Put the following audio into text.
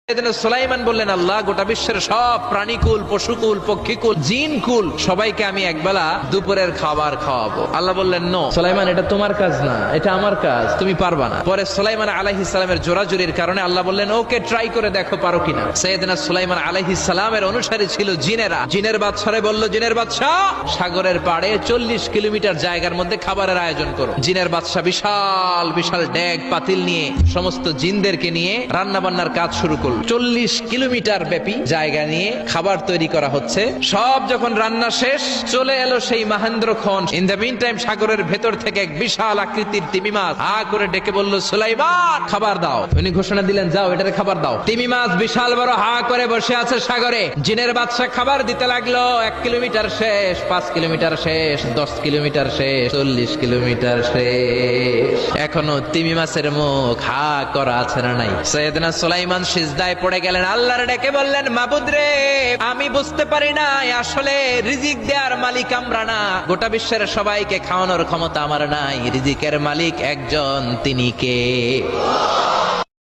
সুলাইমান বললেন, আল্লাহ, গোটা বিশ্বের সব প্রাণীকুল, পশুকুল, পক্ষীকুল, জিনকুল সবাইকে আমি একবেলা দুপুরের খাবার খাওয়াবো। আল্লাহ বললেন, নো সুলাইমান, এটা তোমার কাজ না, এটা আমার কাজ, তুমি পারবা না। পরে সুলাইমান আলাইহিস সালামের জোরাজুরির কারণে আল্লাহ বললেন, ওকে, ট্রাই করে দেখো পারো কিনা। সাইয়েদনা সুলাইমান আলাইহিস সালামের অনুসারী ছিল জিনেরা। জিনের বাদশারে বলল, জিনের বাদশাহ, সাগরের পাড়ে 40 কিলোমিটার জায়গার মধ্যে খাবারের আয়োজন করো। জিনের বাদশাহ বিশাল বিশাল ডেক পাতিল নিয়ে সমস্ত জিনদেরকে নিয়ে রান্না বান্নার কাজ শুরু করল। 40 কিলোমিটার ব্যাপী জায়গা নিয়ে খাবার তৈরি করা হচ্ছে। সব যখন রান্না শেষ, চলে এলো সেই মহেন্দ্রক্ষণ। ইন দ্য মিন টাইম সাগরের ভেতর থেকে এক বিশাল আকৃতির তিমি মাছ হা করে ডেকে বলল, সুলাইমান, খাবার দাও। উনি ঘোষণা দিলেন, যাও, এটারে খাবার দাও। তিমি মাছ বিশাল বড় হা করে বসে আছে সাগরে। জিনের বাদশা খাবার দিতে লাগলো। 1 কিলোমিটার শেষ, 5 কিলোমিটার শেষ, 10 কিলোমিটার শেষ, 40 কিলোমিটার শেষ। এখনো তিমি মাছের মুখ হা করা আছে না নাই? সাইয়েদনা সুলাইমান সিজদায় পড়ে গেলেন, আল্লাহর ডেকে বললেন, মাবুদ রে, আমি বুঝতে পারি না, আসলে রিজিক দেওয়ার মালিক আমরা না, গোটা বিশ্বের সবাইকে খাওয়ানোর ক্ষমতা আমার নাই, রিজিকের মালিক একজন, তিনি কে?